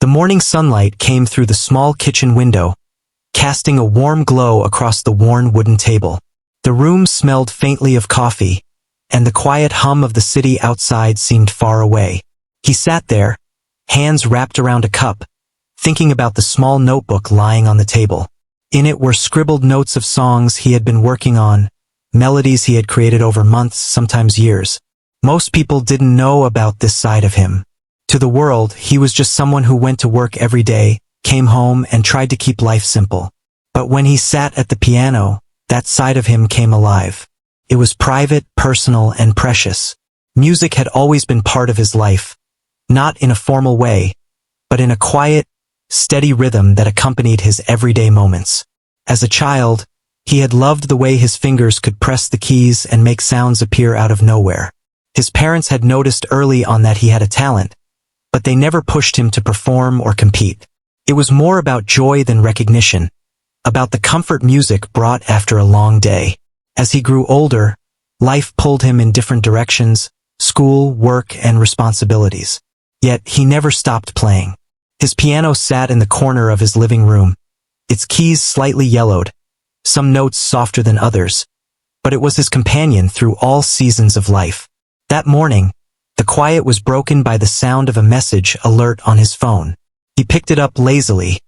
morning sunlight came through the small kitchen window, casting a warm glow across the worn wooden table. The room smelled faintly of coffee, and the quiet hum of the city outside seemed far away. He sat there, hands wrapped around a cup, thinking about the small notebook lying on the table. In it were scribbled notes of songs he had been working on, melodies he had created over months, sometimes years. Most people didn't know about this side of him. To the world, he was just someone who went to work every day, came home, and tried to keep life simple. But when he sat at the piano, that side of him came alive. It was private, personal, and precious. Music had always been part of his life, not in a formal way, but in a quiet, steady rhythm that accompanied his everyday moments. As a child, he had loved the way his fingers could press the keys and make sounds appear out of nowhere. His parents had noticed early on that he had a talent, but they never pushed him to perform or compete. It was more about joy than recognition, about the comfort music brought after a long day. As he grew older, life pulled him in different directions: school, work, and responsibilities. Yet he never stopped playing. His piano sat in the corner of his living room, its keys slightly yellowed, some notes softer than others, but it was his companion through all seasons of life. That morning, the quiet was broken by the sound of a message alert on his phone. He picked it up lazily,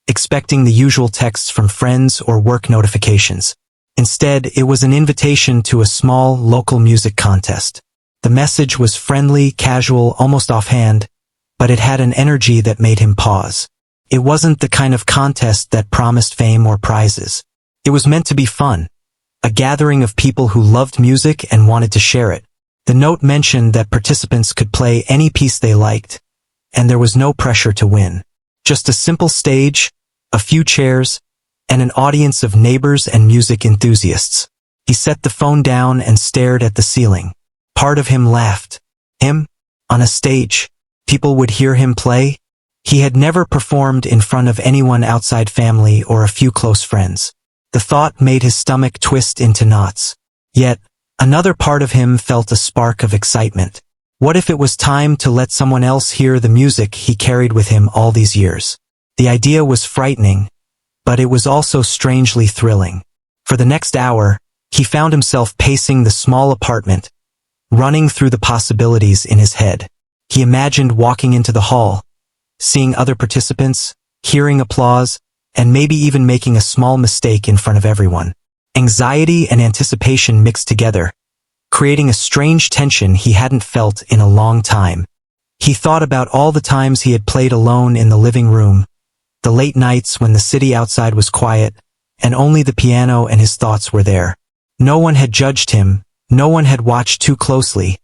expecting the usual texts from friends or work notifications. Instead, it was an invitation to a small, local music contest. The message was friendly, casual, almost offhand, but it had an energy that made him pause. It wasn't the kind of contest that promised fame or prizes. It was meant to be fun, a gathering of people who loved music and wanted to share it. The note mentioned that participants could play any piece they liked, and there was no pressure to win. Just a simple stage, a few chairs, and an audience of neighbors and music enthusiasts. He set the phone down and stared at the ceiling. Part of him laughed. Him? On a stage? People would hear him play? He had never performed in front of anyone outside family or a few close friends. The thought made his stomach twist into knots. Yet, another part of him felt a spark of excitement. What if it was time to let someone else hear the music he carried with him all these years? The idea was frightening, but it was also strangely thrilling. For the next hour, he found himself pacing the small apartment, running through the possibilities in his head. He imagined walking into the hall, seeing other participants, hearing applause, and maybe even making a small mistake in front of everyone. Anxiety and anticipation mixed together, creating a strange tension he hadn't felt in a long time. He thought about all the times he had played alone in the living room, the late nights when the city outside was quiet, and only the piano and his thoughts were there. No one had judged him, no one had watched too closely,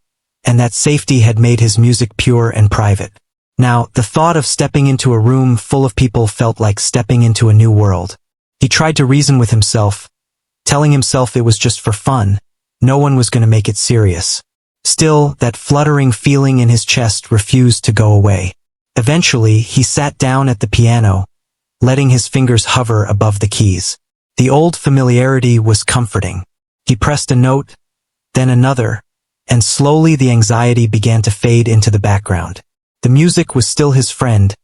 and that safety had made his music pure and private. Now, the thought of stepping into a room full of people felt like stepping into a new world. He tried to reason with himself, telling himself it was just for fun, no one was going to make it serious. Still, that fluttering feeling in his chest refused to go away. Eventually, he sat down at the piano, letting his fingers hover above the keys. The old familiarity was comforting. He pressed a note, then another, and slowly the anxiety began to fade into the background. The music was still his friend,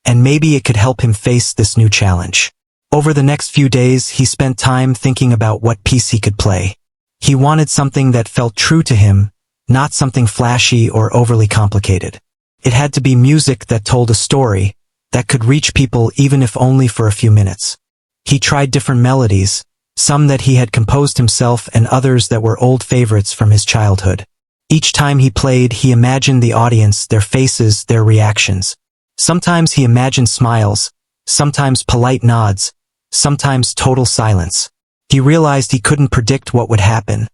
and maybe it could help him face this new challenge. Over the next few days, he spent time thinking about what piece he could play. He wanted something that felt true to him, not something flashy or overly complicated. It had to be music that told a story, that could reach people even if only for a few minutes. He tried different melodies, some that he had composed himself and others that were old favorites from his childhood. Each time he played, he imagined the audience, their faces, their reactions. Sometimes he imagined smiles, sometimes polite nods, sometimes total silence. He realized he couldn't predict what would happen,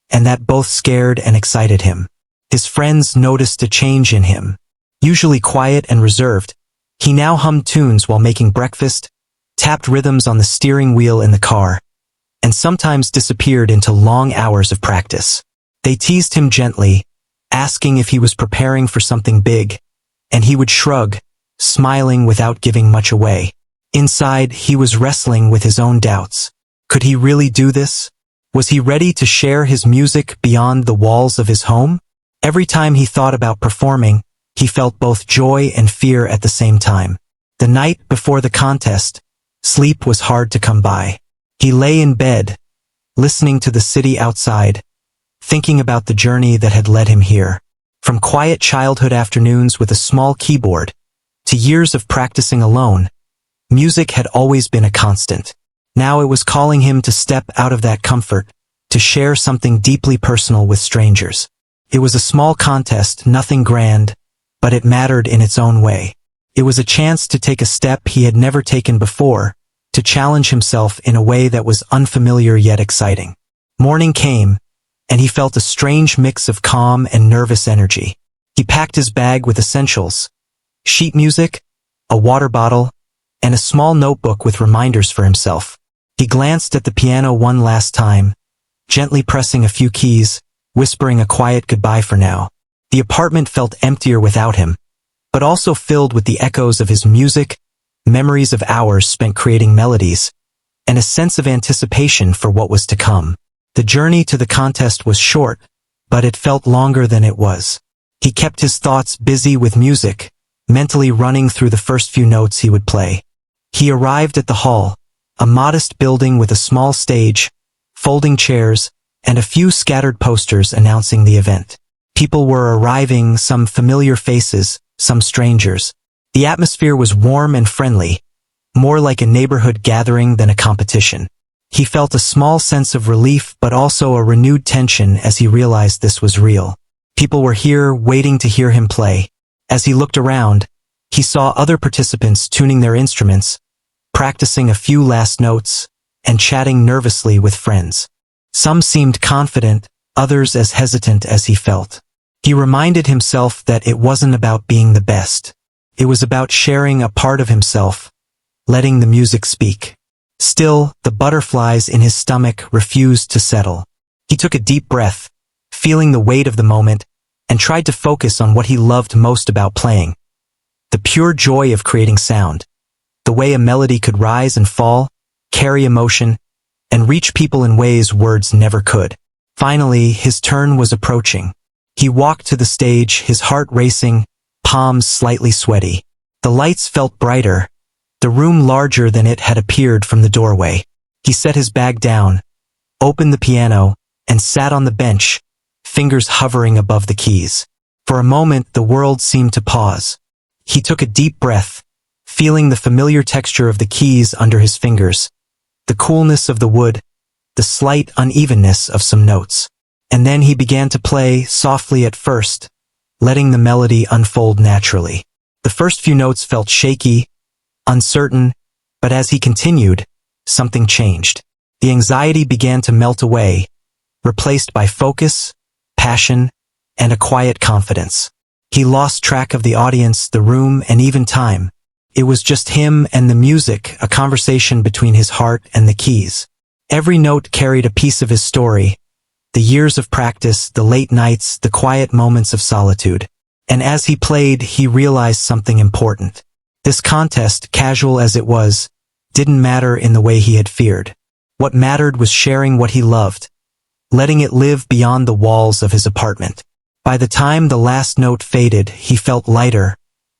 and that both scared and excited him. His friends noticed a change in him. Usually quiet and reserved, he now hummed tunes while making breakfast, tapped rhythms on the steering wheel in the car, and sometimes disappeared into long hours of practice. They teased him gently, asking if he was preparing for something big, and he would shrug, smiling without giving much away. Inside, he was wrestling with his own doubts. Could he really do this? Was he ready to share his music beyond the walls of his home? Every time he thought about performing, he felt both joy and fear at the same time. The night before the contest, sleep was hard to come by. He lay in bed, listening to the city outside, thinking about the journey that had led him here. From quiet childhood afternoons with a small keyboard, to years of practicing alone, music had always been a constant. Now it was calling him to step out of that comfort, to share something deeply personal with strangers. It was a small contest, nothing grand, but it mattered in its own way. It was a chance to take a step he had never taken before, to challenge himself in a way that was unfamiliar yet exciting. Morning came, and he felt a strange mix of calm and nervous energy. He packed his bag with essentials: sheet music, a water bottle, and a small notebook with reminders for himself. He glanced at the piano one last time, gently pressing a few keys, whispering a quiet goodbye for now. The apartment felt emptier without him, but also filled with the echoes of his music, memories of hours spent creating melodies, and a sense of anticipation for what was to come. The journey to the contest was short, but it felt longer than it was. He kept his thoughts busy with music, mentally running through the first few notes he would play. He arrived at the hall, a modest building with a small stage, folding chairs, and a few scattered posters announcing the event. People were arriving, some familiar faces, some strangers. The atmosphere was warm and friendly, more like a neighborhood gathering than a competition. He felt a small sense of relief but also a renewed tension as he realized this was real. People were here waiting to hear him play. As he looked around, he saw other participants tuning their instruments, practicing a few last notes, and chatting nervously with friends. Some seemed confident, others as hesitant as he felt. He reminded himself that it wasn't about being the best. It was about sharing a part of himself, letting the music speak. Still, the butterflies in his stomach refused to settle. He took a deep breath, feeling the weight of the moment, and tried to focus on what he loved most about playing. The pure joy of creating sound. The way a melody could rise and fall, carry emotion, and reach people in ways words never could. Finally, his turn was approaching. He walked to the stage, his heart racing, palms slightly sweaty. The lights felt brighter, the room larger than it had appeared from the doorway. He set his bag down, opened the piano, and sat on the bench, fingers hovering above the keys. For a moment, the world seemed to pause. He took a deep breath, feeling the familiar texture of the keys under his fingers, the coolness of the wood, the slight unevenness of some notes. And then he began to play, softly at first, letting the melody unfold naturally. The first few notes felt shaky, uncertain, but as he continued, something changed. The anxiety began to melt away, replaced by focus, passion, and a quiet confidence. He lost track of the audience, the room, and even time. It was just him and the music, a conversation between his heart and the keys. Every note carried a piece of his story, the years of practice, the late nights, the quiet moments of solitude. And as he played, he realized something important. This contest, casual as it was, didn't matter in the way he had feared. What mattered was sharing what he loved, letting it live beyond the walls of his apartment. By the time the last note faded, he felt lighter,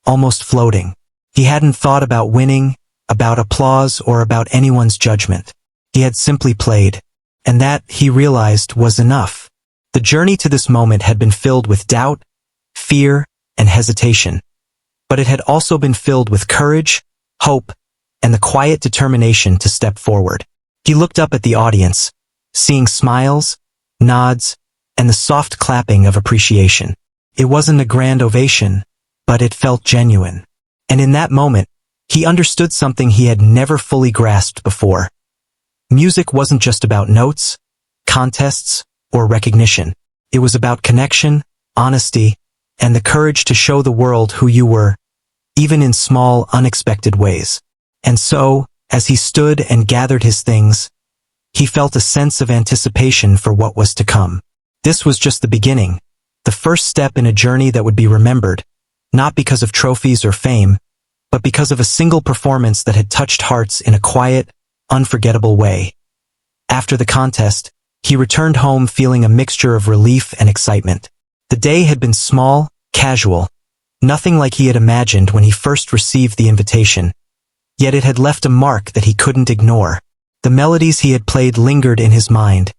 almost floating. He hadn't thought about winning, about applause, or about anyone's judgment. He had simply played. And that, he realized, was enough. The journey to this moment had been filled with doubt, fear, and hesitation. But it had also been filled with courage, hope, and the quiet determination to step forward. He looked up at the audience, seeing smiles, nods, and the soft clapping of appreciation. It wasn't a grand ovation, but it felt genuine. And in that moment, he understood something he had never fully grasped before. Music wasn't just about notes, contests, or recognition. It was about connection, honesty, and the courage to show the world who you were, even in small, unexpected ways. And so, as he stood and gathered his things, he felt a sense of anticipation for what was to come. This was just the beginning, the first step in a journey that would be remembered, not because of trophies or fame, but because of a single performance that had touched hearts in a quiet, unforgettable way. After the contest, he returned home feeling a mixture of relief and excitement. The day had been small, casual, Nothing like he had imagined when he first received the invitation, yet it had left a mark that he couldn't ignore. The melodies he had played lingered in his mind,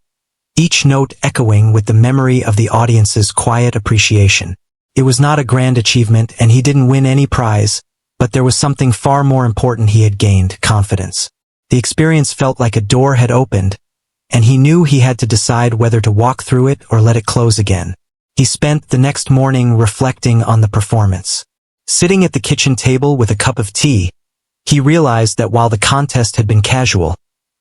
each note echoing with the memory of the audience's quiet appreciation. It was not a grand achievement, and he didn't win any prize, but there was something far more important he had gained: confidence. The experience felt like a door had opened, and he knew he had to decide whether to walk through it or let it close again. He spent the next morning reflecting on the performance. Sitting at the kitchen table with a cup of tea, he realized that while the contest had been casual,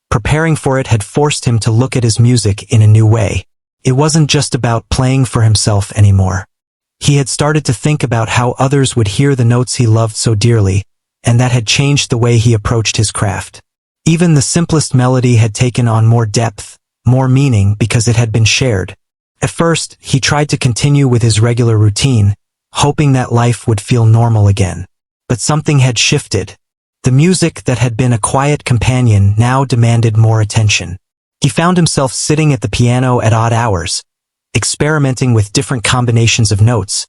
preparing for it had forced him to look at his music in a new way. It wasn't just about playing for himself anymore. He had started to think about how others would hear the notes he loved so dearly, and that had changed the way he approached his craft. Even the simplest melody had taken on more depth, more meaning, because it had been shared. At first, he tried to continue with his regular routine, hoping that life would feel normal again. But something had shifted. The music that had been a quiet companion now demanded more attention. He found himself sitting at the piano at odd hours, experimenting with different combinations of notes,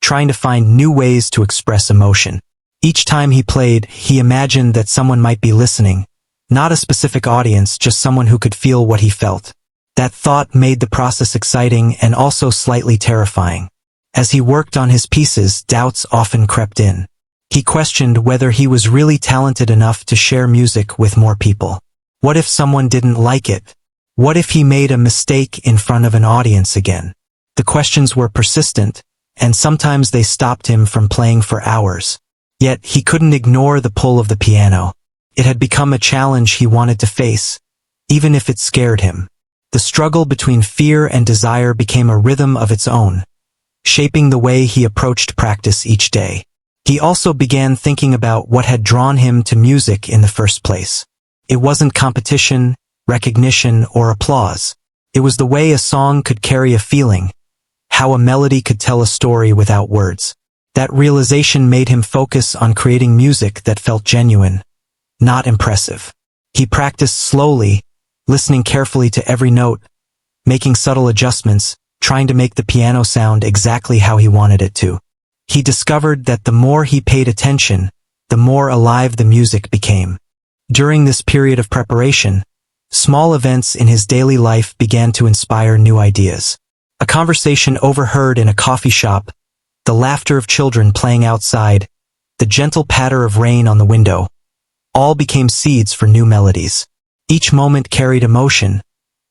trying to find new ways to express emotion. Each time he played, he imagined that someone might be listening, not a specific audience, just someone who could feel what he felt. That thought made the process exciting and also slightly terrifying. As he worked on his pieces, doubts often crept in. He questioned whether he was really talented enough to share music with more people. What if someone didn't like it? What if he made a mistake in front of an audience again? The questions were persistent, and sometimes they stopped him from playing for hours. Yet he couldn't ignore the pull of the piano. It had become a challenge he wanted to face, even if it scared him. The struggle between fear and desire became a rhythm of its own, shaping the way he approached practice each day. He also began thinking about what had drawn him to music in the first place. It wasn't competition, recognition, or applause. It was the way a song could carry a feeling, how a melody could tell a story without words. That realization made him focus on creating music that felt genuine, not impressive. He practiced slowly, listening carefully to every note, making subtle adjustments, trying to make the piano sound exactly how he wanted it to. He discovered that the more he paid attention, the more alive the music became. During this period of preparation, small events in his daily life began to inspire new ideas. A conversation overheard in a coffee shop, the laughter of children playing outside, the gentle patter of rain on the window, all became seeds for new melodies. Each moment carried emotion,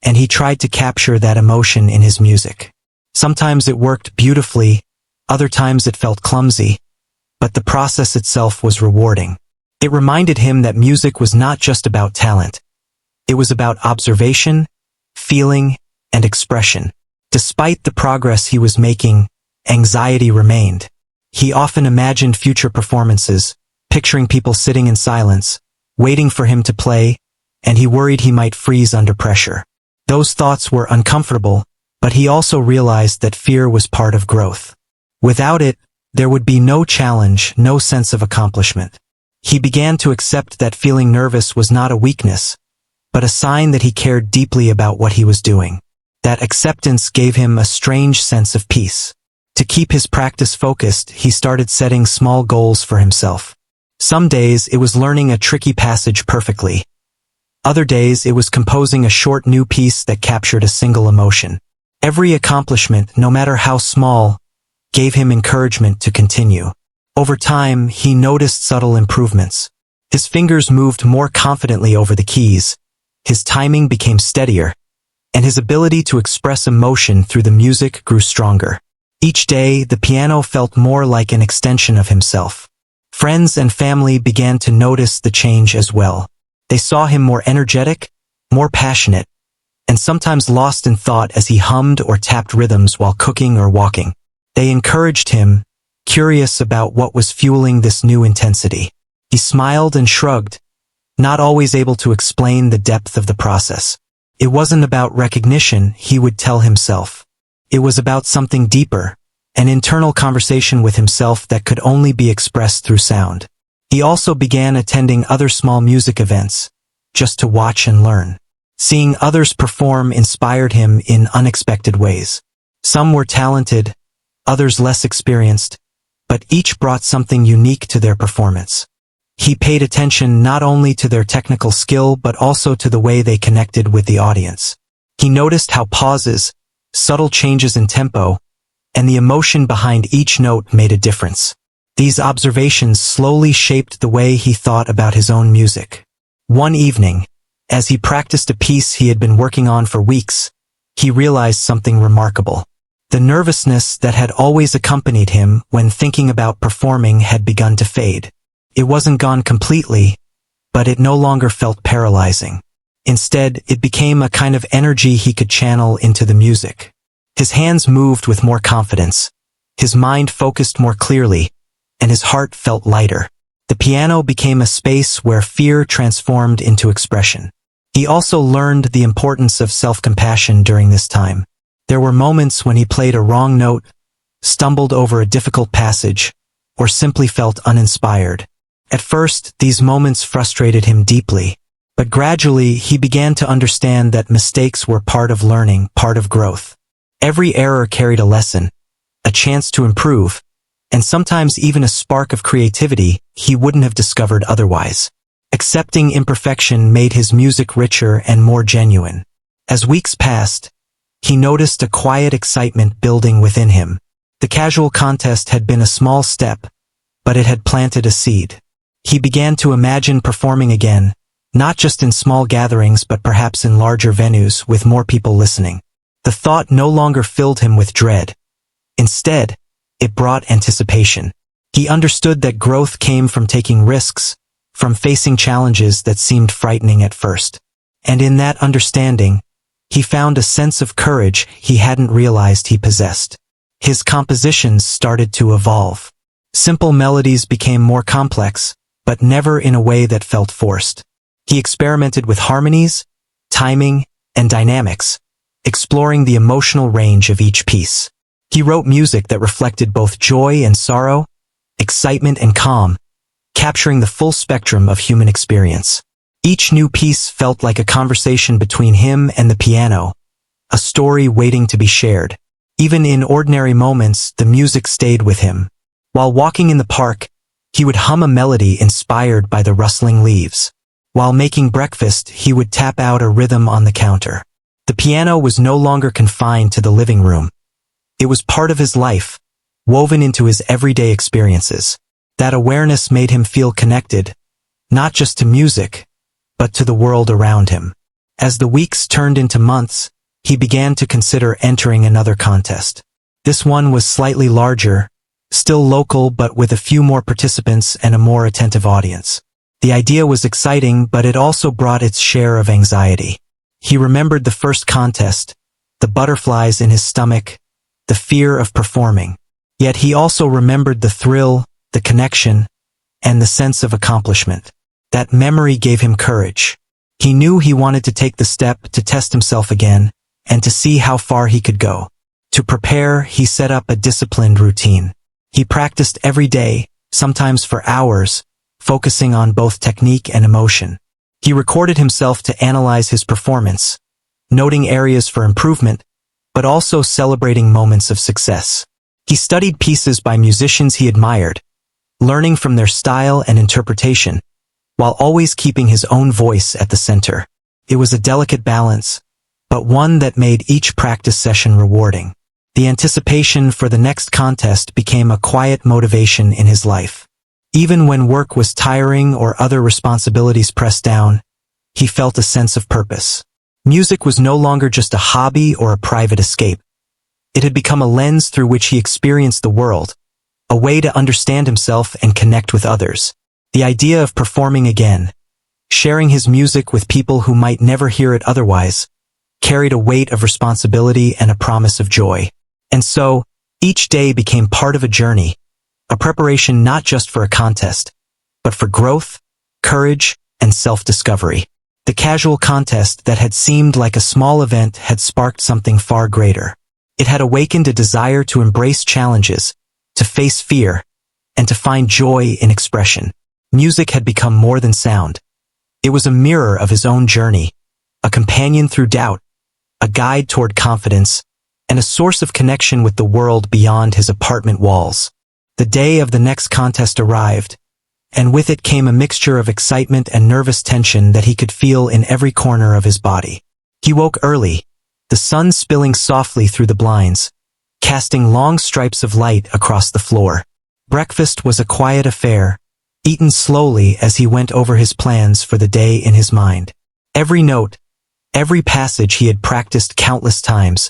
and he tried to capture that emotion in his music. Sometimes it worked beautifully, other times it felt clumsy, but the process itself was rewarding. It reminded him that music was not just about talent. It was about observation, feeling, and expression. Despite the progress he was making, anxiety remained. He often imagined future performances, picturing people sitting in silence, waiting for him to play, and he worried he might freeze under pressure. Those thoughts were uncomfortable, but he also realized that fear was part of growth. Without it, there would be no challenge, no sense of accomplishment. He began to accept that feeling nervous was not a weakness, but a sign that he cared deeply about what he was doing. That acceptance gave him a strange sense of peace. To keep his practice focused, he started setting small goals for himself. Some days it was learning a tricky passage perfectly. Other days it was composing a short new piece that captured a single emotion. Every accomplishment, no matter how small, gave him encouragement to continue. Over time, he noticed subtle improvements. His fingers moved more confidently over the keys, his timing became steadier, and his ability to express emotion through the music grew stronger. Each day, the piano felt more like an extension of himself. Friends and family began to notice the change as well. They saw him more energetic, more passionate, and sometimes lost in thought as he hummed or tapped rhythms while cooking or walking. They encouraged him, curious about what was fueling this new intensity. He smiled and shrugged, not always able to explain the depth of the process. It wasn't about recognition, he would tell himself. It was about something deeper, an internal conversation with himself that could only be expressed through sound. He also began attending other small music events, just to watch and learn. Seeing others perform inspired him in unexpected ways. Some were talented, others less experienced, but each brought something unique to their performance. He paid attention not only to their technical skill but also to the way they connected with the audience. He noticed how pauses, subtle changes in tempo, and the emotion behind each note made a difference. These observations slowly shaped the way he thought about his own music. One evening, as he practiced a piece he had been working on for weeks, he realized something remarkable. The nervousness that had always accompanied him when thinking about performing had begun to fade. It wasn't gone completely, but it no longer felt paralyzing. Instead, it became a kind of energy he could channel into the music. His hands moved with more confidence, his mind focused more clearly, and his heart felt lighter. The piano became a space where fear transformed into expression. He also learned the importance of self-compassion during this time. There were moments when he played a wrong note, stumbled over a difficult passage, or simply felt uninspired. At first, these moments frustrated him deeply, but gradually he began to understand that mistakes were part of learning, part of growth. Every error carried a lesson, a chance to improve, and sometimes even a spark of creativity he wouldn't have discovered otherwise. Accepting imperfection made his music richer and more genuine. As weeks passed, he noticed a quiet excitement building within him. The casual contest had been a small step, but it had planted a seed. He began to imagine performing again, not just in small gatherings but perhaps in larger venues with more people listening. The thought no longer filled him with dread. Instead, it brought anticipation. He understood that growth came from taking risks, from facing challenges that seemed frightening at first. And in that understanding, he found a sense of courage he hadn't realized he possessed. His compositions started to evolve. Simple melodies became more complex, but never in a way that felt forced. He experimented with harmonies, timing, and dynamics, exploring the emotional range of each piece. He wrote music that reflected both joy and sorrow, excitement and calm, capturing the full spectrum of human experience. Each new piece felt like a conversation between him and the piano, a story waiting to be shared. Even in ordinary moments, the music stayed with him. While walking in the park, he would hum a melody inspired by the rustling leaves. While making breakfast, he would tap out a rhythm on the counter. The piano was no longer confined to the living room. It was part of his life, woven into his everyday experiences. That awareness made him feel connected, not just to music, but to the world around him. As the weeks turned into months, he began to consider entering another contest. This one was slightly larger, still local but with a few more participants and a more attentive audience. The idea was exciting, but it also brought its share of anxiety. He remembered the first contest, the butterflies in his stomach, the fear of performing. Yet he also remembered the thrill, the connection, and the sense of accomplishment. That memory gave him courage. He knew he wanted to take the step to test himself again, and to see how far he could go. To prepare, he set up a disciplined routine. He practiced every day, sometimes for hours, focusing on both technique and emotion. He recorded himself to analyze his performance, noting areas for improvement, but also celebrating moments of success. He studied pieces by musicians he admired, learning from their style and interpretation, while always keeping his own voice at the center. It was a delicate balance, but one that made each practice session rewarding. The anticipation for the next contest became a quiet motivation in his life. Even when work was tiring or other responsibilities pressed down, he felt a sense of purpose. Music was no longer just a hobby or a private escape. It had become a lens through which he experienced the world, a way to understand himself and connect with others. The idea of performing again, sharing his music with people who might never hear it otherwise, carried a weight of responsibility and a promise of joy. And so, each day became part of a journey, a preparation not just for a contest, but for growth, courage, and self-discovery. The casual contest that had seemed like a small event had sparked something far greater. It had awakened a desire to embrace challenges, to face fear, and to find joy in expression. Music had become more than sound. It was a mirror of his own journey, a companion through doubt, a guide toward confidence, and a source of connection with the world beyond his apartment walls. The day of the next contest arrived, and with it came a mixture of excitement and nervous tension that he could feel in every corner of his body. He woke early, the sun spilling softly through the blinds, casting long stripes of light across the floor. Breakfast was a quiet affair, eaten slowly as he went over his plans for the day in his mind. Every note, every passage he had practiced countless times,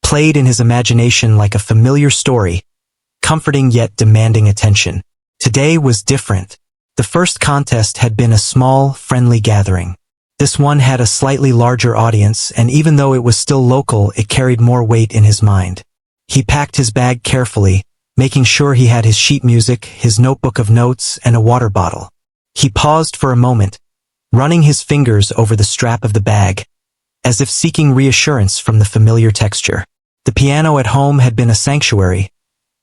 played in his imagination like a familiar story, comforting yet demanding attention. Today was different. The first contest had been a small, friendly gathering. This one had a slightly larger audience, and even though it was still local, it carried more weight in his mind. He packed his bag carefully, making sure he had his sheet music, his notebook of notes, and a water bottle. He paused for a moment, running his fingers over the strap of the bag, as if seeking reassurance from the familiar texture. The piano at home had been a sanctuary,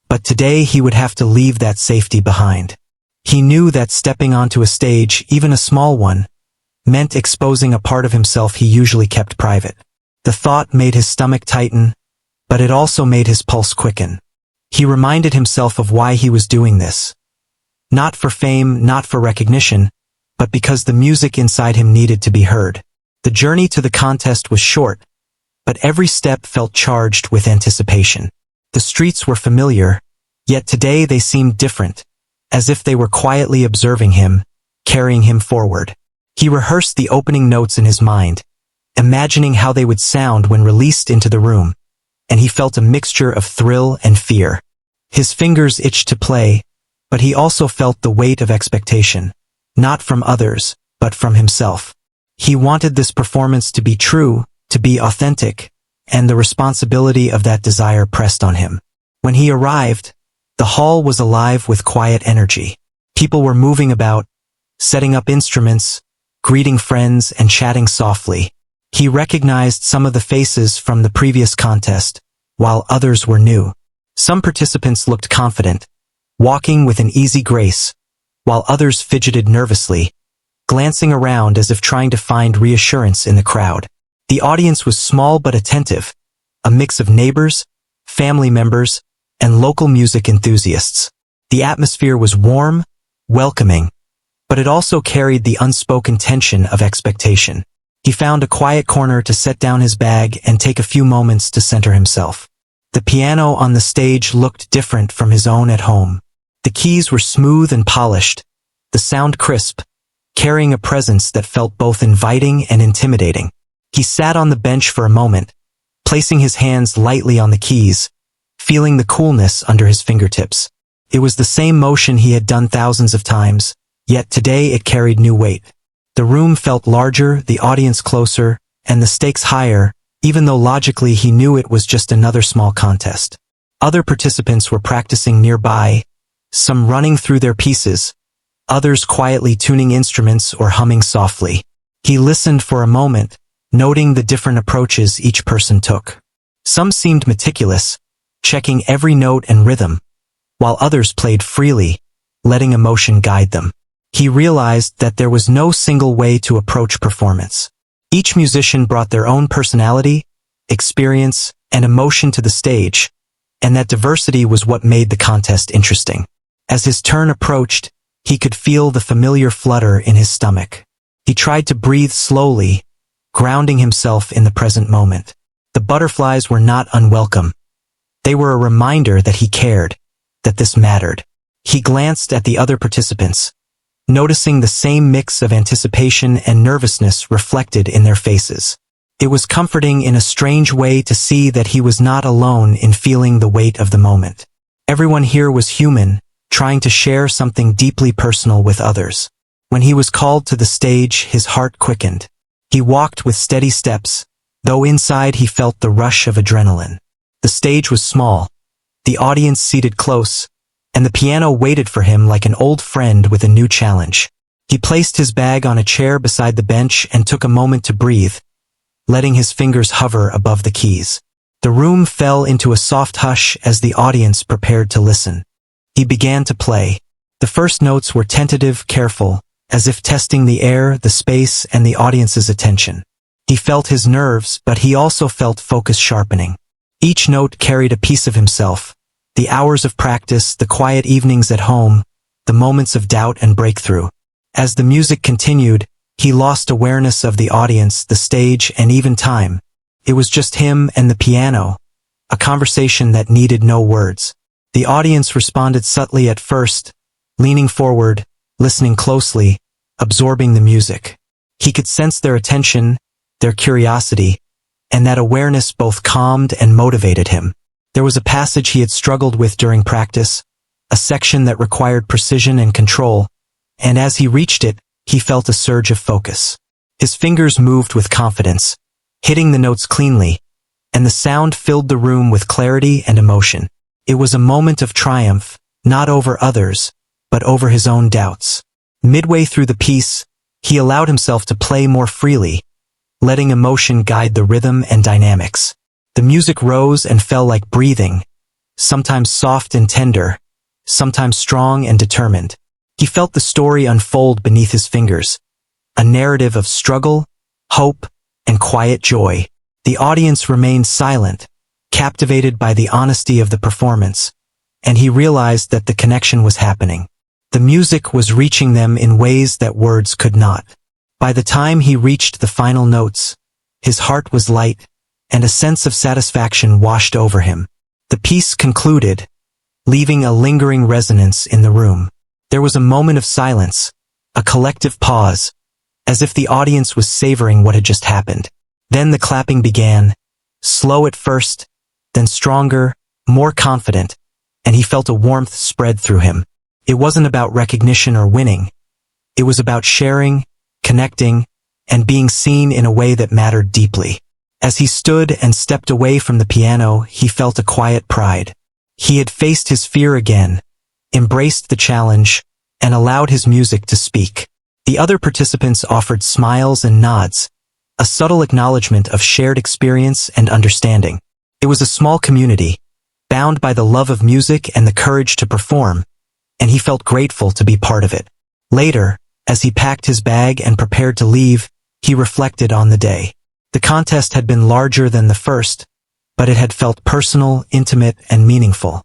but today he would have to leave that safety behind. He knew that stepping onto a stage, even a small one, meant exposing a part of himself he usually kept private. The thought made his stomach tighten, but it also made his pulse quicken. He reminded himself of why he was doing this. Not for fame, not for recognition, but because the music inside him needed to be heard. The journey to the contest was short, but every step felt charged with anticipation. The streets were familiar, yet today they seemed different, as if they were quietly observing him, carrying him forward. He rehearsed the opening notes in his mind, imagining how they would sound when released into the room, and he felt a mixture of thrill and fear. His fingers itched to play, but he also felt the weight of expectation, not from others, but from himself. He wanted this performance to be true, to be authentic, and the responsibility of that desire pressed on him. When he arrived, the hall was alive with quiet energy. People were moving about, setting up instruments, greeting friends, and chatting softly. He recognized some of the faces from the previous contest, while others were new. Some participants looked confident, walking with an easy grace, while others fidgeted nervously, glancing around as if trying to find reassurance in the crowd. The audience was small but attentive, a mix of neighbors, family members, and local music enthusiasts. The atmosphere was warm, welcoming, but it also carried the unspoken tension of expectation. He found a quiet corner to set down his bag and take a few moments to center himself. The piano on the stage looked different from his own at home. The keys were smooth and polished, the sound crisp, carrying a presence that felt both inviting and intimidating. He sat on the bench for a moment, placing his hands lightly on the keys, feeling the coolness under his fingertips. It was the same motion he had done thousands of times, yet today it carried new weight. The room felt larger, the audience closer, and the stakes higher, even though logically he knew it was just another small contest. Other participants were practicing nearby, some running through their pieces, others quietly tuning instruments or humming softly. He listened for a moment, noting the different approaches each person took. Some seemed meticulous, checking every note and rhythm, while others played freely, letting emotion guide them. He realized that there was no single way to approach performance. Each musician brought their own personality, experience, and emotion to the stage, and that diversity was what made the contest interesting. As his turn approached, he could feel the familiar flutter in his stomach. He tried to breathe slowly, grounding himself in the present moment. The butterflies were not unwelcome. They were a reminder that he cared, that this mattered. He glanced at the other participants, noticing the same mix of anticipation and nervousness reflected in their faces. It was comforting in a strange way to see that he was not alone in feeling the weight of the moment. Everyone here was human, trying to share something deeply personal with others. When he was called to the stage, his heart quickened. He walked with steady steps, though inside he felt the rush of adrenaline. The stage was small, the audience seated close, and the piano waited for him like an old friend with a new challenge. He placed his bag on a chair beside the bench and took a moment to breathe, letting his fingers hover above the keys. The room fell into a soft hush as the audience prepared to listen. He began to play. The first notes were tentative, careful, as if testing the air, the space, and the audience's attention. He felt his nerves, but he also felt focus sharpening. Each note carried a piece of himself, The hours of practice, the quiet evenings at home, the moments of doubt and breakthrough. As the music continued, he lost awareness of the audience, the stage, and even time. It was just him and the piano, a conversation that needed no words. The audience responded subtly at first, leaning forward, listening closely, absorbing the music. He could sense their attention, their curiosity, and that awareness both calmed and motivated him. There was a passage he had struggled with during practice, a section that required precision and control, and as he reached it, he felt a surge of focus. His fingers moved with confidence, hitting the notes cleanly, and the sound filled the room with clarity and emotion. It was a moment of triumph, not over others, but over his own doubts. Midway through the piece, he allowed himself to play more freely, letting emotion guide the rhythm and dynamics. The music rose and fell like breathing, sometimes soft and tender, sometimes strong and determined. He felt the story unfold beneath his fingers, a narrative of struggle, hope, and quiet joy. The audience remained silent, captivated by the honesty of the performance, and he realized that the connection was happening. The music was reaching them in ways that words could not. By the time he reached the final notes, his heart was light, and a sense of satisfaction washed over him. The piece concluded, leaving a lingering resonance in the room. There was a moment of silence, a collective pause, as if the audience was savoring what had just happened. Then the clapping began, slow at first, then stronger, more confident, and he felt a warmth spread through him. It wasn't about recognition or winning. It was about sharing, connecting, and being seen in a way that mattered deeply. As he stood and stepped away from the piano, he felt a quiet pride. He had faced his fear again, embraced the challenge, and allowed his music to speak. The other participants offered smiles and nods, a subtle acknowledgement of shared experience and understanding. It was a small community, bound by the love of music and the courage to perform, and he felt grateful to be part of it. Later, as he packed his bag and prepared to leave, he reflected on the day. The contest had been larger than the first, but it had felt personal, intimate, and meaningful.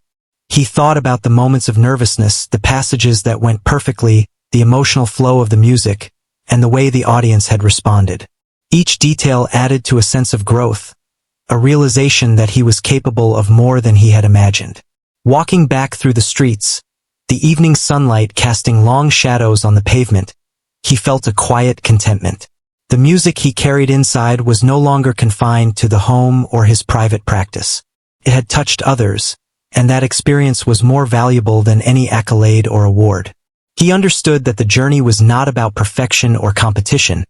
He thought about the moments of nervousness, the passages that went perfectly, the emotional flow of the music, and the way the audience had responded. Each detail added to a sense of growth, a realization that he was capable of more than he had imagined. Walking back through the streets, the evening sunlight casting long shadows on the pavement, he felt a quiet contentment. The music he carried inside was no longer confined to the home or his private practice. It had touched others, and that experience was more valuable than any accolade or award. He understood that the journey was not about perfection or competition,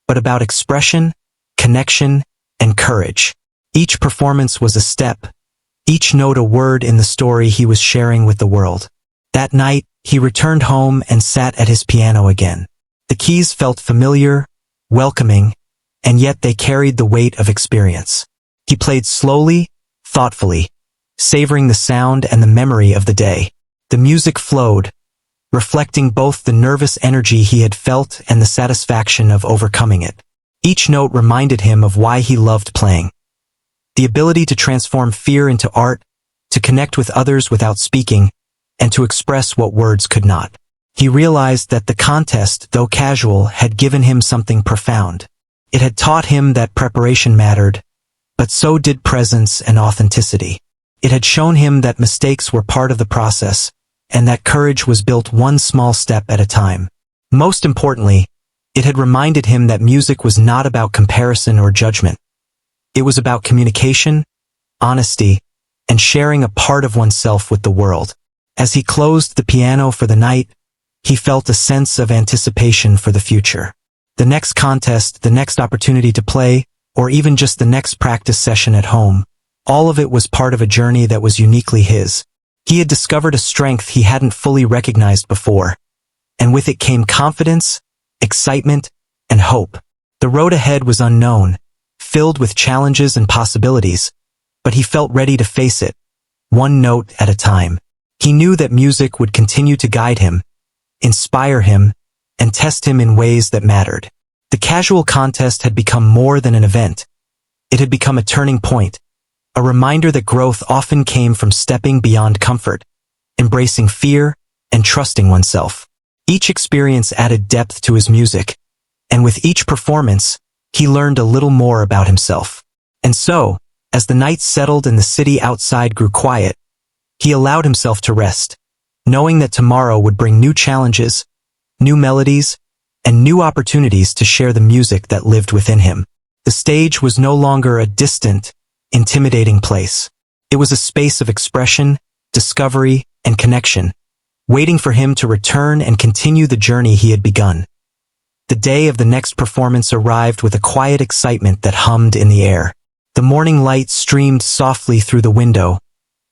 but about expression, connection, and courage. Each performance was a step, each note a word in the story he was sharing with the world. That night, he returned home and sat at his piano again. The keys felt familiar, welcoming, and yet they carried the weight of experience. He played slowly, thoughtfully, savoring the sound and the memory of the day. The music flowed, reflecting both the nervous energy he had felt and the satisfaction of overcoming it. Each note reminded him of why he loved playing. The ability to transform fear into art, to connect with others without speaking, and to express what words could not. He realized that the contest, though casual, had given him something profound. It had taught him that preparation mattered, but so did presence and authenticity. It had shown him that mistakes were part of the process, and that courage was built one small step at a time. Most importantly, it had reminded him that music was not about comparison or judgment. It was about communication, honesty, and sharing a part of oneself with the world. As he closed the piano for the night, he felt a sense of anticipation for the future. The next contest, the next opportunity to play, or even just the next practice session at home, all of it was part of a journey that was uniquely his. He had discovered a strength he hadn't fully recognized before, and with it came confidence, excitement, and hope. The road ahead was unknown, filled with challenges and possibilities, but he felt ready to face it, one note at a time. He knew that music would continue to guide him, inspire him, and test him in ways that mattered. The casual contest had become more than an event. It had become a turning point, a reminder that growth often came from stepping beyond comfort, embracing fear, and trusting oneself. Each experience added depth to his music, and with each performance, he learned a little more about himself. And so, as the night settled and the city outside grew quiet, he allowed himself to rest, knowing that tomorrow would bring new challenges, new melodies, and new opportunities to share the music that lived within him. The stage was no longer a distant, intimidating place. It was a space of expression, discovery, and connection, waiting for him to return and continue the journey he had begun. The day of the next performance arrived with a quiet excitement that hummed in the air. The morning light streamed softly through the window,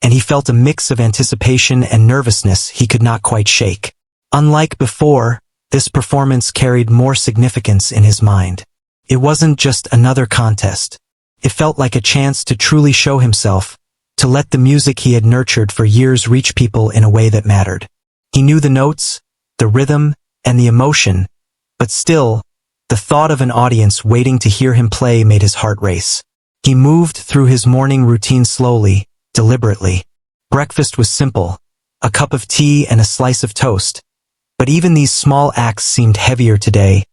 and he felt a mix of anticipation and nervousness he could not quite shake. Unlike before, this performance carried more significance in his mind. It wasn't just another contest. It felt like a chance to truly show himself, to let the music he had nurtured for years reach people in a way that mattered. He knew the notes, the rhythm, and the emotion, but still, the thought of an audience waiting to hear him play made his heart race. He moved through his morning routine slowly, deliberately. Breakfast was simple, a cup of tea and a slice of toast, but even these small acts seemed heavier today,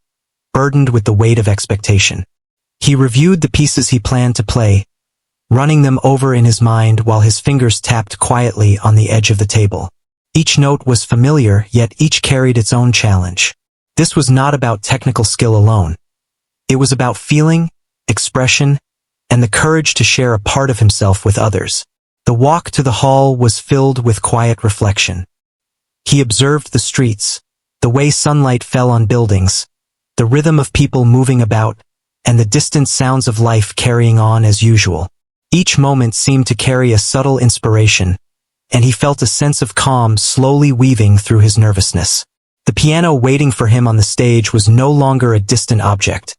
burdened with the weight of expectation. He reviewed the pieces he planned to play, running them over in his mind while his fingers tapped quietly on the edge of the table. Each note was familiar, yet each carried its own challenge. This was not about technical skill alone. It was about feeling, expression, and the courage to share a part of himself with others. The walk to the hall was filled with quiet reflection. He observed the streets, the way sunlight fell on buildings, the rhythm of people moving about, and the distant sounds of life carrying on as usual. Each moment seemed to carry a subtle inspiration, and he felt a sense of calm slowly weaving through his nervousness. The piano waiting for him on the stage was no longer a distant object.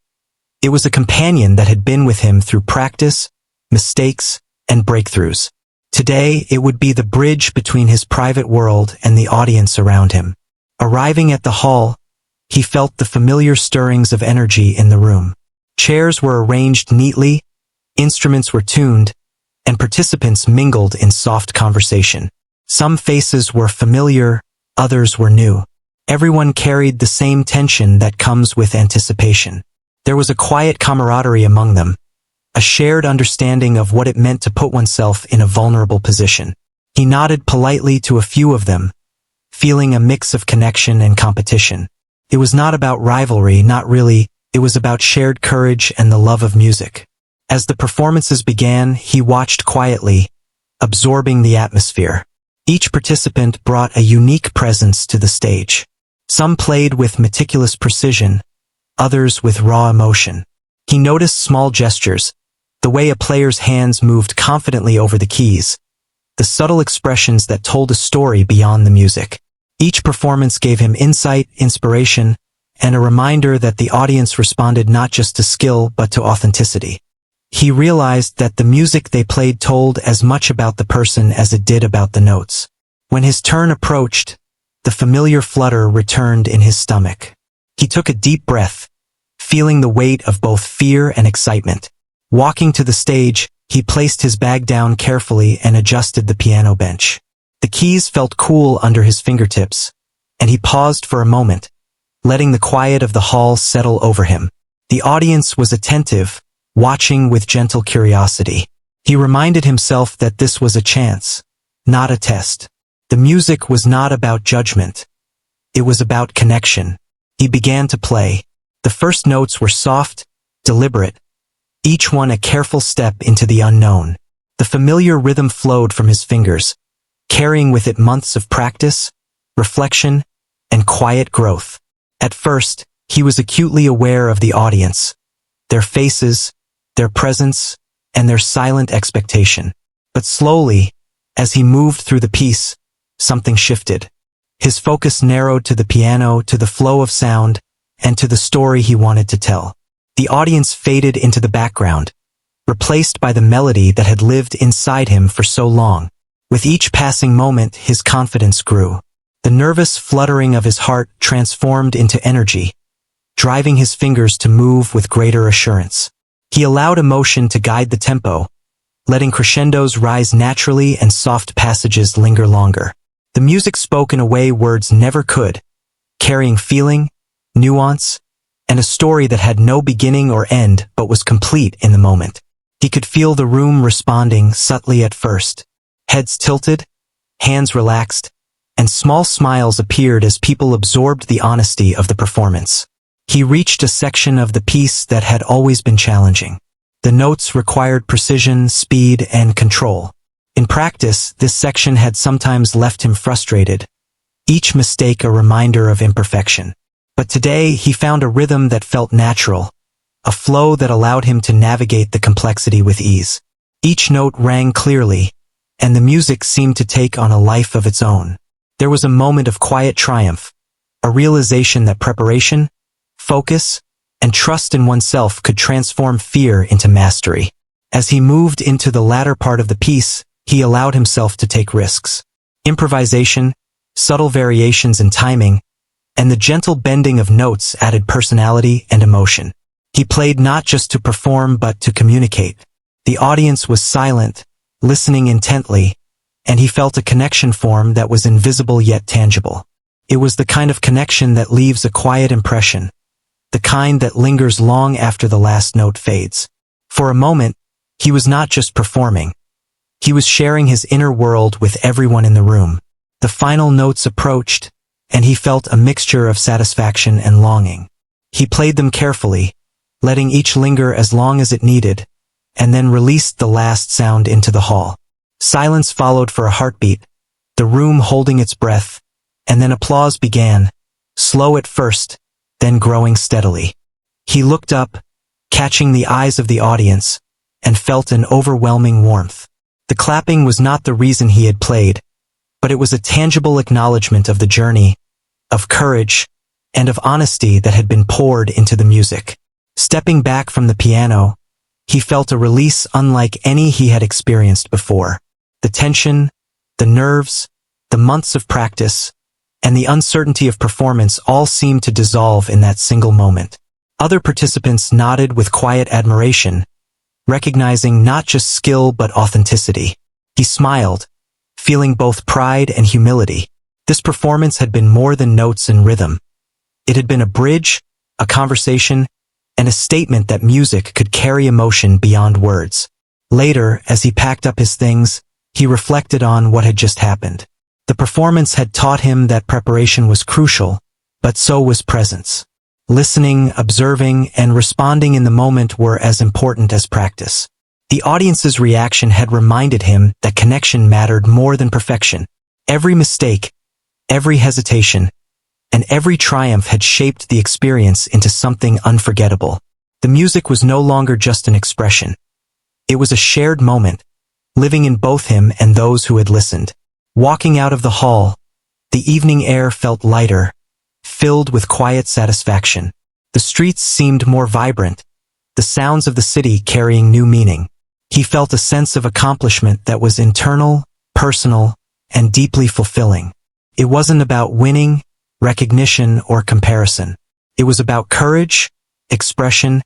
It was a companion that had been with him through practice, mistakes, and breakthroughs. Today, it would be the bridge between his private world and the audience around him. Arriving at the hall, he felt the familiar stirrings of energy in the room. Chairs were arranged neatly, instruments were tuned, and participants mingled in soft conversation. Some faces were familiar, others were new. Everyone carried the same tension that comes with anticipation. There was a quiet camaraderie among them, a shared understanding of what it meant to put oneself in a vulnerable position. He nodded politely to a few of them, feeling a mix of connection and competition. It was not about rivalry, not really, it was about shared courage and the love of music. As the performances began, he watched quietly, absorbing the atmosphere. Each participant brought a unique presence to the stage. Some played with meticulous precision, others with raw emotion. He noticed small gestures, the way a player's hands moved confidently over the keys, the subtle expressions that told a story beyond the music. Each performance gave him insight, inspiration, and a reminder that the audience responded not just to skill but to authenticity. He realized that the music they played told as much about the person as it did about the notes. When his turn approached, the familiar flutter returned in his stomach. He took a deep breath, feeling the weight of both fear and excitement. Walking to the stage, he placed his bag down carefully and adjusted the piano bench. The keys felt cool under his fingertips, and he paused for a moment, letting the quiet of the hall settle over him. The audience was attentive, watching with gentle curiosity. He reminded himself that this was a chance, not a test. The music was not about judgment. It was about connection. He began to play. The first notes were soft, deliberate, each one a careful step into the unknown. The familiar rhythm flowed from his fingers, carrying with it months of practice, reflection, and quiet growth. At first, he was acutely aware of the audience, their faces, their presence, and their silent expectation. But slowly, as he moved through the piece, something shifted. His focus narrowed to the piano, to the flow of sound, and to the story he wanted to tell. The audience faded into the background, replaced by the melody that had lived inside him for so long. With each passing moment, his confidence grew. The nervous fluttering of his heart transformed into energy, driving his fingers to move with greater assurance. He allowed emotion to guide the tempo, letting crescendos rise naturally and soft passages linger longer. The music spoke in a way words never could, carrying feeling, nuance, and a story that had no beginning or end but was complete in the moment. He could feel the room responding subtly at first. Heads tilted, hands relaxed, and small smiles appeared as people absorbed the honesty of the performance. He reached a section of the piece that had always been challenging. The notes required precision, speed, and control. In practice, this section had sometimes left him frustrated, each mistake a reminder of imperfection. But today, he found a rhythm that felt natural, a flow that allowed him to navigate the complexity with ease. Each note rang clearly, and the music seemed to take on a life of its own. There was a moment of quiet triumph, a realization that preparation, focus, and trust in oneself could transform fear into mastery. As he moved into the latter part of the piece, he allowed himself to take risks. Improvisation, subtle variations in timing, and the gentle bending of notes added personality and emotion. He played not just to perform but to communicate. The audience was silent, listening intently, and he felt a connection form that was invisible yet tangible. It was the kind of connection that leaves a quiet impression, the kind that lingers long after the last note fades. For a moment, he was not just performing. He was sharing his inner world with everyone in the room. The final notes approached, and he felt a mixture of satisfaction and longing. He played them carefully, letting each linger as long as it needed, and then released the last sound into the hall. Silence followed for a heartbeat, the room holding its breath, and then applause began, slow at first, then growing steadily. He looked up, catching the eyes of the audience, and felt an overwhelming warmth. The clapping was not the reason he had played, but it was a tangible acknowledgement of the journey, of courage, and of honesty that had been poured into the music. Stepping back from the piano, he felt a release unlike any he had experienced before. The tension, the nerves, the months of practice, and the uncertainty of performance all seemed to dissolve in that single moment. Other participants nodded with quiet admiration, recognizing not just skill but authenticity. He smiled, feeling both pride and humility. This performance had been more than notes and rhythm. It had been a bridge, a conversation, and a statement that music could carry emotion beyond words. Later, as he packed up his things, he reflected on what had just happened. The performance had taught him that preparation was crucial, but so was presence. Listening, observing, and responding in the moment were as important as practice. The audience's reaction had reminded him that connection mattered more than perfection. Every mistake, every hesitation, and every triumph had shaped the experience into something unforgettable. The music was no longer just an expression. It was a shared moment, living in both him and those who had listened. Walking out of the hall, the evening air felt lighter, filled with quiet satisfaction. The streets seemed more vibrant, the sounds of the city carrying new meaning. He felt a sense of accomplishment that was internal, personal, and deeply fulfilling. It wasn't about winning, recognition, or comparison. It was about courage, expression,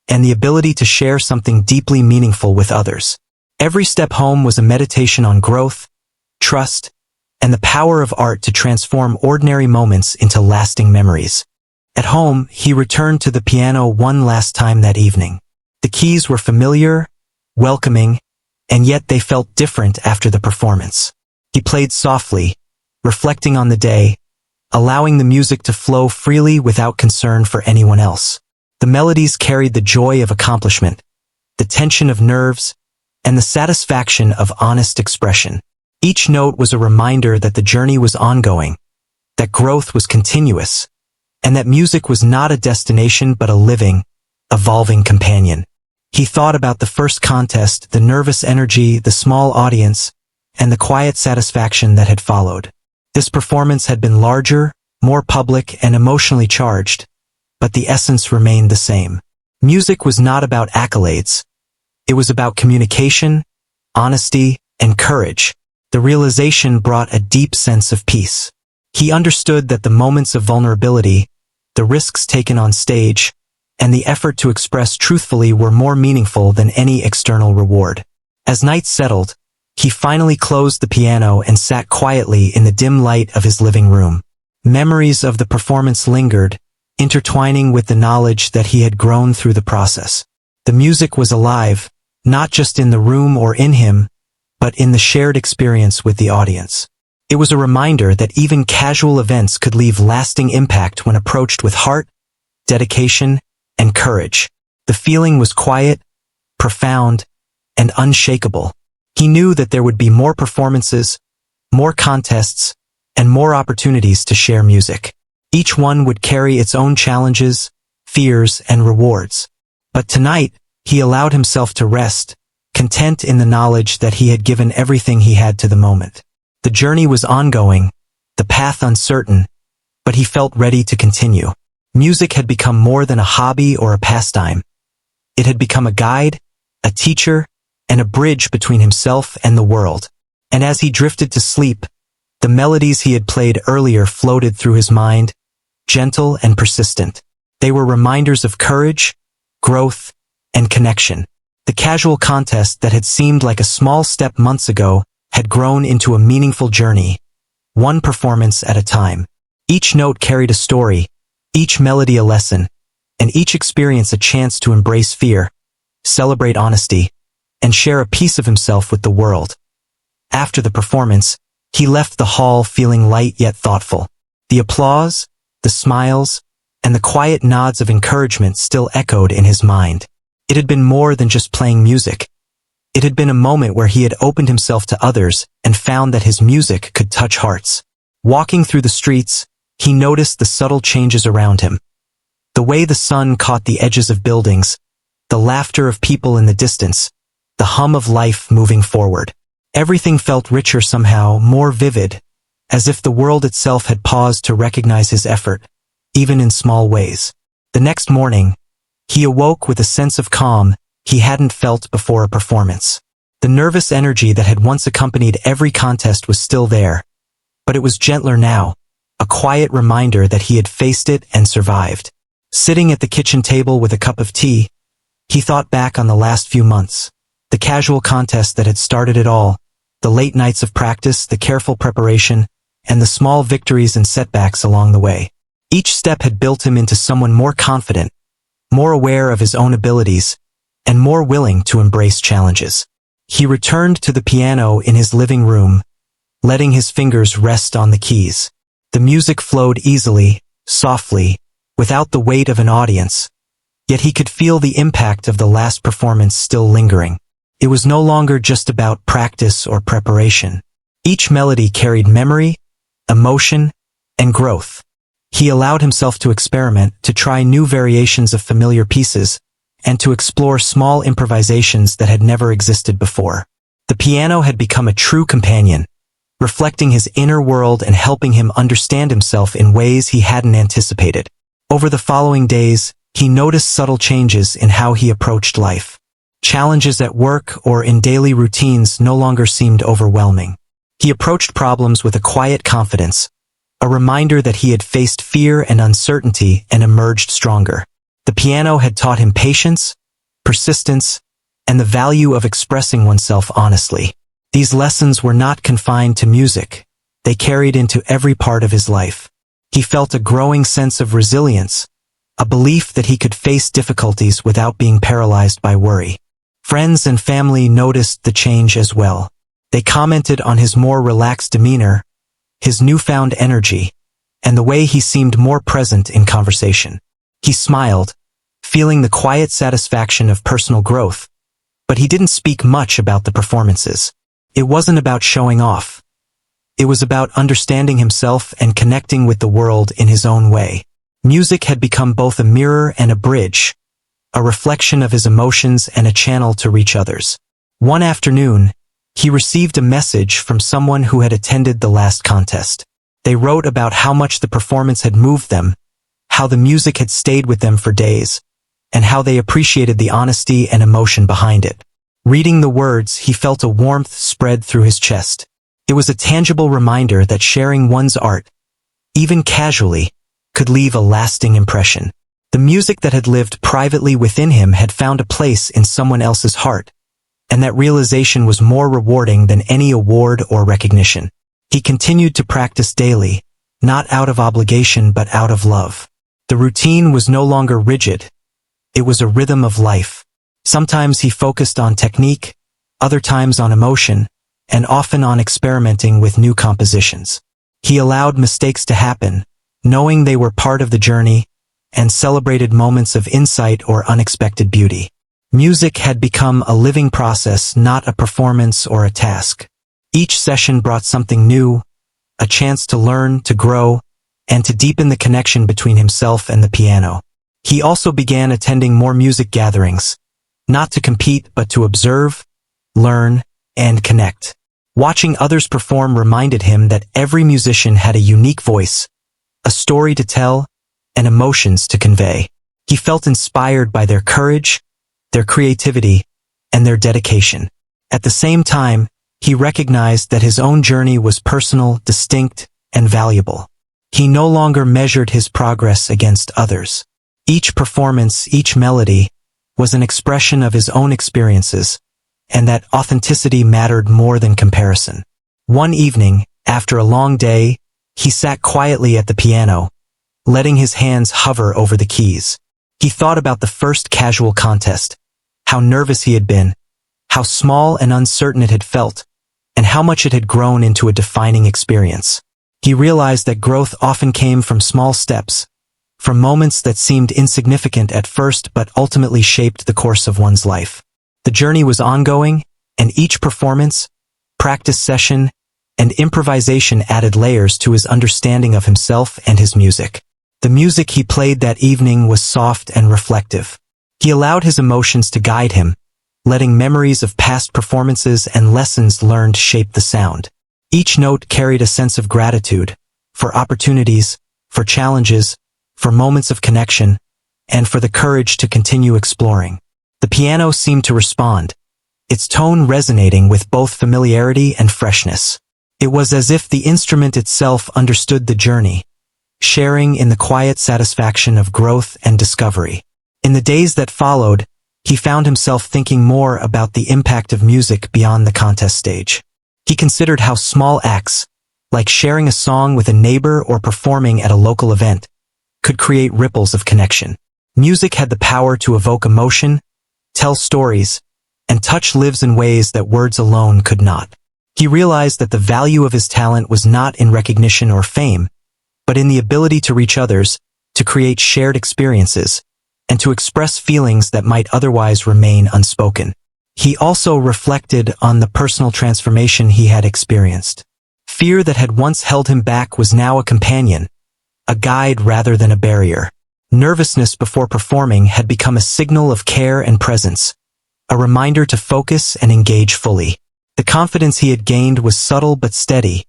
and the ability to share something deeply meaningful with others. Every step home was a meditation on growth, trust, and the power of art to transform ordinary moments into lasting memories. At home, he returned to the piano one last time that evening. The keys were familiar, welcoming, and yet they felt different after the performance. He played softly, reflecting on the day, allowing the music to flow freely without concern for anyone else. The melodies carried the joy of accomplishment, the tension of nerves, and the satisfaction of honest expression. Each note was a reminder that the journey was ongoing, that growth was continuous, and that music was not a destination but a living, evolving companion. He thought about the first contest, the nervous energy, the small audience, and the quiet satisfaction that had followed. This performance had been larger, more public, and emotionally charged, but the essence remained the same. Music was not about accolades. It was about communication, honesty, and courage. The realization brought a deep sense of peace. He understood that the moments of vulnerability, the risks taken on stage, and the effort to express truthfully were more meaningful than any external reward. As night settled, he finally closed the piano and sat quietly in the dim light of his living room. Memories of the performance lingered, intertwining with the knowledge that he had grown through the process. The music was alive, not just in the room or in him, but in the shared experience with the audience. It was a reminder that even casual events could leave lasting impact when approached with heart, dedication, and courage. The feeling was quiet, profound, and unshakable. He knew that there would be more performances, more contests, and more opportunities to share music. Each one would carry its own challenges, fears, and rewards. But tonight, he allowed himself to rest, content in the knowledge that he had given everything he had to the moment. The journey was ongoing, the path uncertain, but he felt ready to continue. Music had become more than a hobby or a pastime. It had become a guide, a teacher, and a bridge between himself and the world. And as he drifted to sleep, the melodies he had played earlier floated through his mind, gentle and persistent. They were reminders of courage, growth, and connection. The casual contest that had seemed like a small step months ago had grown into a meaningful journey, one performance at a time. Each note carried a story, each melody a lesson, and each experience a chance to embrace fear, celebrate honesty, and share a piece of himself with the world. After the performance, he left the hall feeling light yet thoughtful. The applause, the smiles, and the quiet nods of encouragement still echoed in his mind. It had been more than just playing music. It had been a moment where he had opened himself to others and found that his music could touch hearts. Walking through the streets, he noticed the subtle changes around him. The way the sun caught the edges of buildings, the laughter of people in the distance, the hum of life moving forward. Everything felt richer somehow, more vivid, as if the world itself had paused to recognize his effort, even in small ways. The next morning, he awoke with a sense of calm he hadn't felt before a performance. The nervous energy that had once accompanied every contest was still there, but it was gentler now, a quiet reminder that he had faced it and survived. Sitting at the kitchen table with a cup of tea, he thought back on the last few months, the casual contest that had started it all, the late nights of practice, the careful preparation, and the small victories and setbacks along the way. Each step had built him into someone more confident, more aware of his own abilities, and more willing to embrace challenges. He returned to the piano in his living room, letting his fingers rest on the keys. The music flowed easily, softly, without the weight of an audience, yet he could feel the impact of the last performance still lingering. It was no longer just about practice or preparation. Each melody carried memory, emotion, and growth. He allowed himself to experiment, to try new variations of familiar pieces, and to explore small improvisations that had never existed before. The piano had become a true companion, reflecting his inner world and helping him understand himself in ways he hadn't anticipated. Over the following days, he noticed subtle changes in how he approached life. Challenges at work or in daily routines no longer seemed overwhelming. He approached problems with a quiet confidence, a reminder that he had faced fear and uncertainty and emerged stronger. The piano had taught him patience, persistence, and the value of expressing oneself honestly. These lessons were not confined to music. They carried into every part of his life. He felt a growing sense of resilience, a belief that he could face difficulties without being paralyzed by worry. Friends and family noticed the change as well. They commented on his more relaxed demeanor, his newfound energy, and the way he seemed more present in conversation. He smiled, feeling the quiet satisfaction of personal growth, but he didn't speak much about the performances. It wasn't about showing off. It was about understanding himself and connecting with the world in his own way. Music had become both a mirror and a bridge, a reflection of his emotions and a channel to reach others. One afternoon, he received a message from someone who had attended the last contest. They wrote about how much the performance had moved them, how the music had stayed with them for days, and how they appreciated the honesty and emotion behind it. Reading the words, he felt a warmth spread through his chest. It was a tangible reminder that sharing one's art, even casually, could leave a lasting impression. The music that had lived privately within him had found a place in someone else's heart, and that realization was more rewarding than any award or recognition. He continued to practice daily, not out of obligation but out of love. The routine was no longer rigid. It was a rhythm of life. Sometimes he focused on technique, other times on emotion, and often on experimenting with new compositions. He allowed mistakes to happen, knowing they were part of the journey, and celebrated moments of insight or unexpected beauty. Music had become a living process, not a performance or a task. Each session brought something new, a chance to learn, to grow, and to deepen the connection between himself and the piano. He also began attending more music gatherings, not to compete but to observe, learn, and connect. Watching others perform reminded him that every musician had a unique voice, a story to tell, and emotions to convey. He felt inspired by their courage, their creativity, and their dedication. At the same time, he recognized that his own journey was personal, distinct, and valuable. He no longer measured his progress against others. Each performance, each melody, was an expression of his own experiences, and that authenticity mattered more than comparison. One evening, after a long day, he sat quietly at the piano, letting his hands hover over the keys. He thought about the first casual contest, how nervous he had been, how small and uncertain it had felt, and how much it had grown into a defining experience. He realized that growth often came from small steps, from moments that seemed insignificant at first but ultimately shaped the course of one's life. The journey was ongoing, and each performance, practice session, and improvisation added layers to his understanding of himself and his music. The music he played that evening was soft and reflective. He allowed his emotions to guide him, letting memories of past performances and lessons learned shape the sound. Each note carried a sense of gratitude, for opportunities, for challenges, for moments of connection, and for the courage to continue exploring. The piano seemed to respond, its tone resonating with both familiarity and freshness. It was as if the instrument itself understood the journey, sharing in the quiet satisfaction of growth and discovery. In the days that followed, he found himself thinking more about the impact of music beyond the contest stage. He considered how small acts, like sharing a song with a neighbor or performing at a local event, could create ripples of connection. Music had the power to evoke emotion, tell stories, and touch lives in ways that words alone could not. He realized that the value of his talent was not in recognition or fame, but in the ability to reach others, to create shared experiences, and to express feelings that might otherwise remain unspoken. He also reflected on the personal transformation he had experienced. Fear that had once held him back was now a companion, a guide rather than a barrier. Nervousness before performing had become a signal of care and presence, a reminder to focus and engage fully. The confidence he had gained was subtle but steady,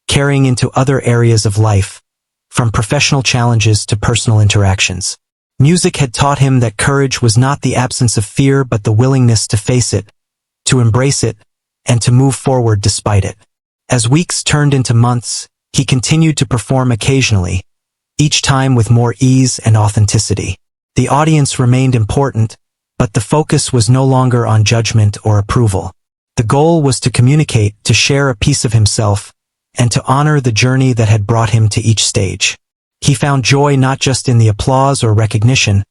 carrying into other areas of life, from professional challenges to personal interactions. Music had taught him that courage was not the absence of fear but the willingness to face it, to embrace it, and to move forward despite it. As weeks turned into months, he continued to perform occasionally, each time with more ease and authenticity. The audience remained important, but the focus was no longer on judgment or approval. The goal was to communicate, to share a piece of himself, and to honor the journey that had brought him to each stage. He found joy not just in the applause or recognition,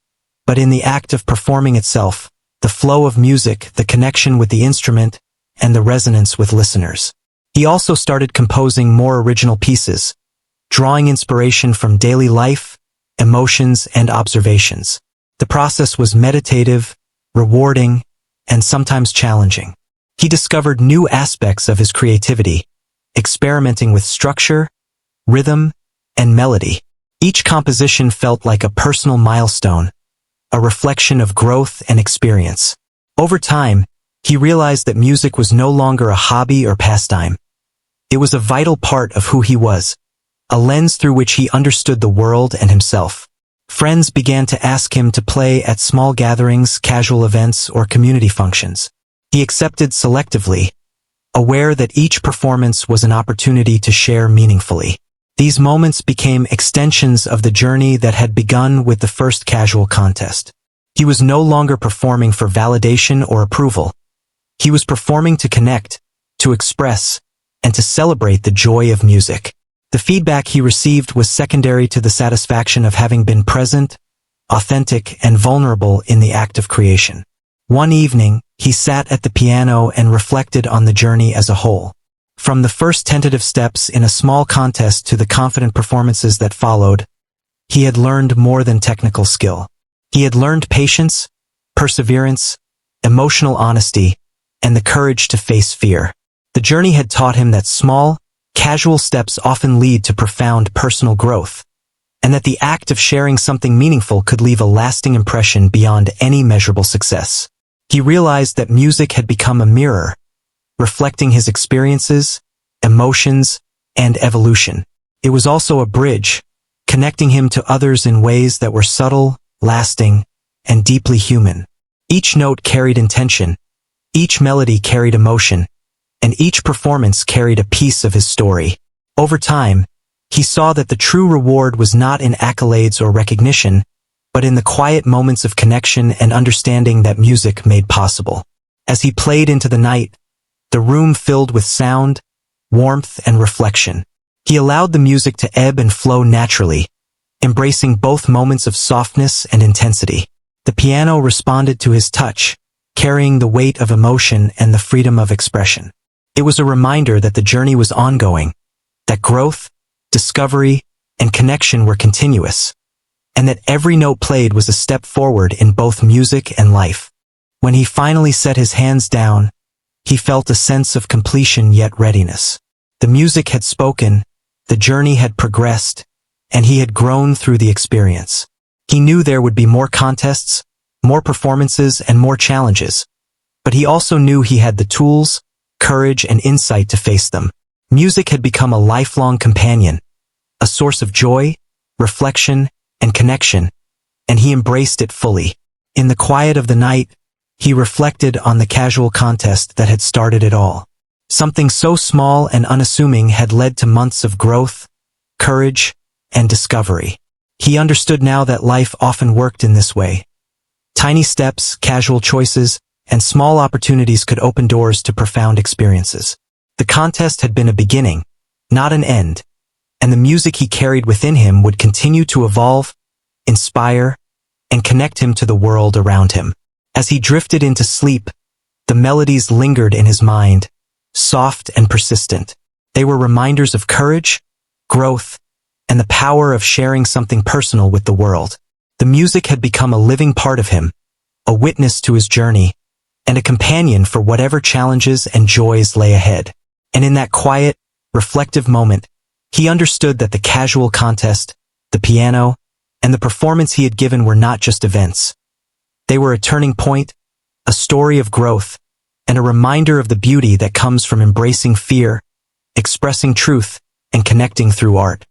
but in the act of performing itself, the flow of music, the connection with the instrument, and the resonance with listeners. He also started composing more original pieces, drawing inspiration from daily life, emotions, and observations. The process was meditative, rewarding, and sometimes challenging. He discovered new aspects of his creativity, experimenting with structure, rhythm, and melody. Each composition felt like a personal milestone, a reflection of growth and experience. Over time, he realized that music was no longer a hobby or pastime. It was a vital part of who he was, a lens through which he understood the world and himself. Friends began to ask him to play at small gatherings, casual events, or community functions. He accepted selectively, aware that each performance was an opportunity to share meaningfully. These moments became extensions of the journey that had begun with the first casual contest. He was no longer performing for validation or approval. He was performing to connect, to express, and to celebrate the joy of music. The feedback he received was secondary to the satisfaction of having been present, authentic, and vulnerable in the act of creation. One evening, he sat at the piano and reflected on the journey as a whole. From the first tentative steps in a small contest to the confident performances that followed, he had learned more than technical skill. He had learned patience, perseverance, emotional honesty, and the courage to face fear. The journey had taught him that small, casual steps often lead to profound personal growth, and that the act of sharing something meaningful could leave a lasting impression beyond any measurable success. He realized that music had become a mirror, reflecting his experiences, emotions, and evolution. It was also a bridge, connecting him to others in ways that were subtle, lasting, and deeply human. Each note carried intention, each melody carried emotion, and each performance carried a piece of his story. Over time, he saw that the true reward was not in accolades or recognition, but in the quiet moments of connection and understanding that music made possible. As he played into the night, the room filled with sound, warmth, and reflection. He allowed the music to ebb and flow naturally, embracing both moments of softness and intensity. The piano responded to his touch, carrying the weight of emotion and the freedom of expression. It was a reminder that the journey was ongoing, that growth, discovery, and connection were continuous, and that every note played was a step forward in both music and life. When he finally set his hands down, he felt a sense of completion yet readiness. The music had spoken, the journey had progressed, and he had grown through the experience. He knew there would be more contests, more performances, and more challenges, but he also knew he had the tools, courage, and insight to face them. Music had become a lifelong companion, a source of joy, reflection, and connection, and he embraced it fully. In the quiet of the night, he reflected on the casual contest that had started it all. Something so small and unassuming had led to months of growth, courage, and discovery. He understood now that life often worked in this way. Tiny steps, casual choices, and small opportunities could open doors to profound experiences. The contest had been a beginning, not an end, and the music he carried within him would continue to evolve, inspire, and connect him to the world around him. As he drifted into sleep, the melodies lingered in his mind, soft and persistent. They were reminders of courage, growth, and the power of sharing something personal with the world. The music had become a living part of him, a witness to his journey, and a companion for whatever challenges and joys lay ahead. And in that quiet, reflective moment, he understood that the casual contest, the piano, and the performance he had given were not just events. They were a turning point, a story of growth, and a reminder of the beauty that comes from embracing fear, expressing truth, and connecting through art.